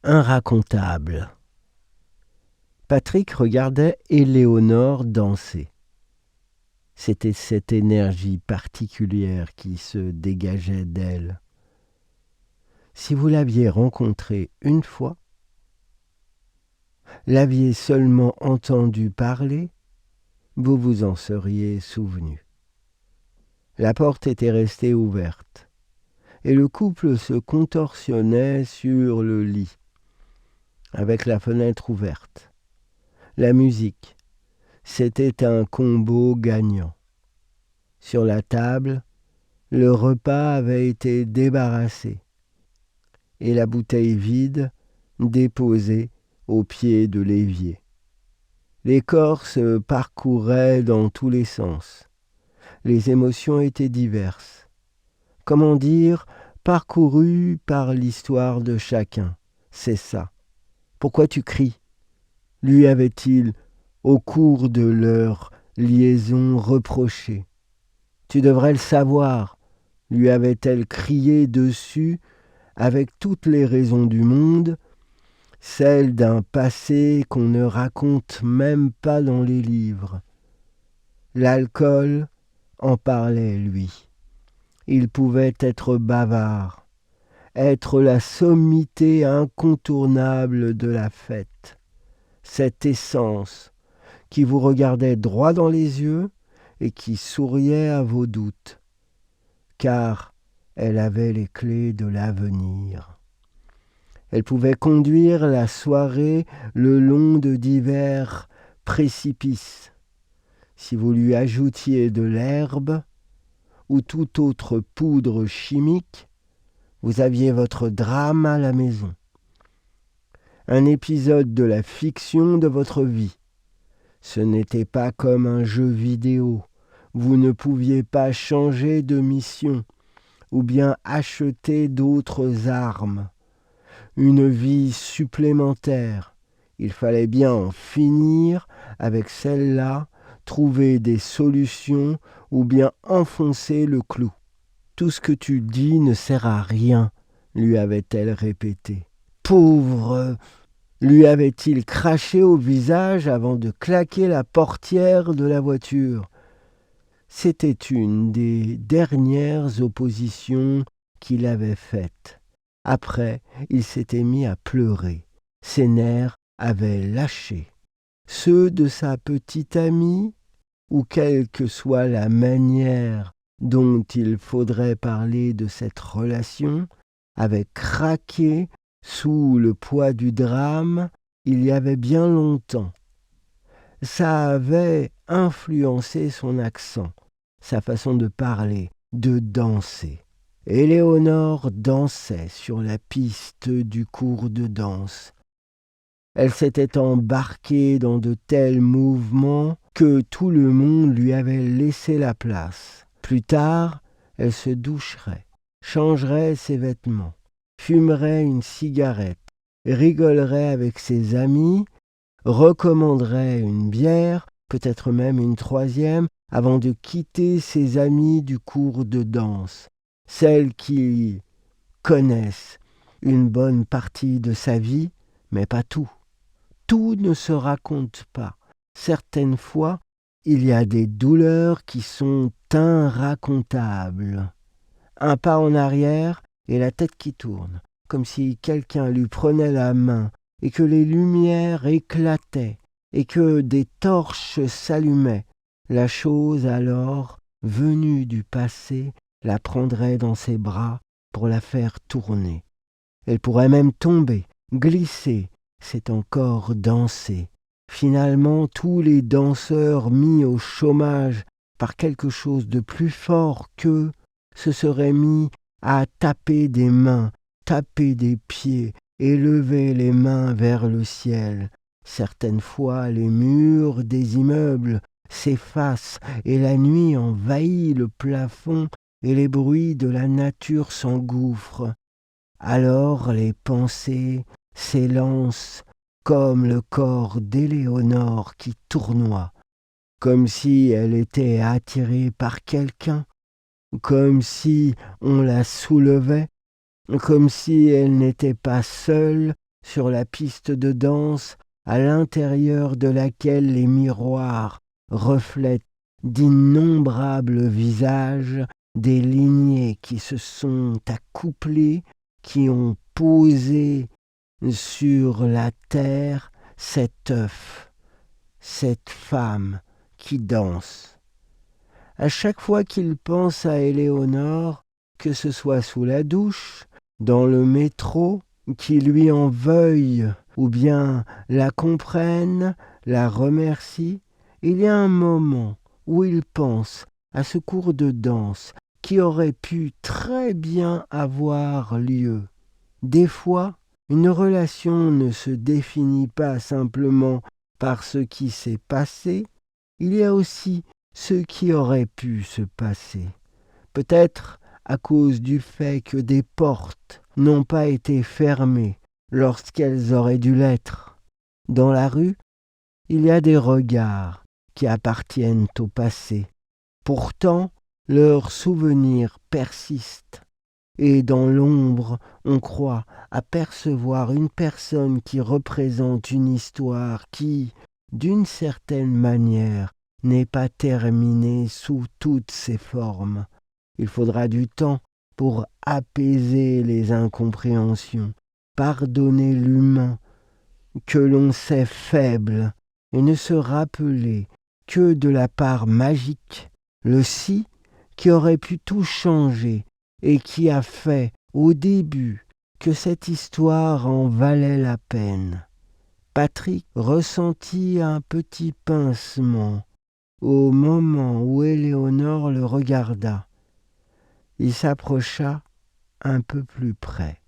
Inracontable. Patrick regardait Éléonore danser. C'était cette énergie particulière qui se dégageait d'elle. Si vous l'aviez rencontrée une fois, l'aviez seulement entendu parler, vous vous en seriez souvenu. La porte était restée ouverte, et le couple se contorsionnait sur le lit, avec la fenêtre ouverte. La musique, c'était un combo gagnant. Sur la table, le repas avait été débarrassé, et la bouteille vide déposée au pied de l'évier. Les corps se parcouraient dans tous les sens. Les émotions étaient diverses. Comment dire, parcourues par l'histoire de chacun. C'est ça. Pourquoi tu cries ? Lui avait-il, au cours de leur liaison, reproché. Tu devrais le savoir, lui avait-elle crié dessus, avec toutes les raisons du monde, celles d'un passé qu'on ne raconte même pas dans les livres. L'alcool en parlait, lui. Il pouvait être bavard, être la sommité incontournable de la fête, cette essence qui vous regardait droit dans les yeux et qui souriait à vos doutes, car elle avait les clés de l'avenir. Elle pouvait conduire la soirée le long de divers précipices. Si vous lui ajoutiez de l'herbe ou toute autre poudre chimique, vous aviez votre drame à la maison. Un épisode de la fiction de votre vie. Ce n'était pas comme un jeu vidéo. Vous ne pouviez pas changer de mission ou bien acheter d'autres armes. Une vie supplémentaire. Il fallait bien en finir avec celle-là, trouver des solutions ou bien enfoncer le clou. Tout ce que tu dis ne sert à rien, lui avait-elle répété. Pauvre, lui avait-il craché au visage avant de claquer la portière de la voiture. C'était une des dernières oppositions qu'il avait faites. Après, il s'était mis à pleurer. Ses nerfs avaient lâché. Ceux de sa petite amie, ou quelle que soit la manière dont il faudrait parler de cette relation, avaient craqué sous le poids du drame il y avait bien longtemps. Ça avait influencé son accent, sa façon de parler, de danser. Éléonore dansait sur la piste du cours de danse. Elle s'était embarquée dans de tels mouvements que tout le monde lui avait laissé la place. Plus tard, elle se doucherait, changerait ses vêtements, fumerait une cigarette, rigolerait avec ses amis, recommanderait une bière, peut-être même une troisième, avant de quitter ses amis du cours de danse, celles qui connaissent une bonne partie de sa vie, mais pas tout. Tout ne se raconte pas. Certaines fois, il y a des douleurs qui sont inracontables. Un pas en arrière et la tête qui tourne, comme si quelqu'un lui prenait la main et que les lumières éclataient et que des torches s'allumaient. La chose alors, venue du passé, la prendrait dans ses bras pour la faire tourner. Elle pourrait même tomber, glisser, c'est encore danser. Finalement, tous les danseurs mis au chômage par quelque chose de plus fort qu'eux se seraient mis à taper des mains, taper des pieds, et lever les mains vers le ciel. Certaines fois, les murs des immeubles s'effacent et la nuit envahit le plafond et les bruits de la nature s'engouffrent. Alors les pensées s'élancent comme le corps d'Éléonore qui tournoie, comme si elle était attirée par quelqu'un, comme si on la soulevait, comme si elle n'était pas seule sur la piste de danse à l'intérieur de laquelle les miroirs reflètent d'innombrables visages, des lignées qui se sont accouplées, qui ont posé sur la terre cet œuf, cette femme qui danse. À chaque fois qu'il pense à Éléonore, que ce soit sous la douche, dans le métro, qu'il lui en veuille ou bien la comprenne, la remercie, il y a un moment où il pense à ce cours de danse qui aurait pu très bien avoir lieu. Des fois, une relation ne se définit pas simplement par ce qui s'est passé, il y a aussi ce qui aurait pu se passer. Peut-être à cause du fait que des portes n'ont pas été fermées lorsqu'elles auraient dû l'être. Dans la rue, il y a des regards qui appartiennent au passé. Pourtant, leurs souvenirs persistent. Et dans l'ombre, on croit apercevoir une personne qui représente une histoire qui, d'une certaine manière, n'est pas terminée sous toutes ses formes. Il faudra du temps pour apaiser les incompréhensions, pardonner l'humain que l'on sait faible et ne se rappeler que de la part magique, le si qui aurait pu tout changer et qui a fait au début que cette histoire en valait la peine. Patrick ressentit un petit pincement au moment où Éléonore le regarda. Il s'approcha un peu plus près.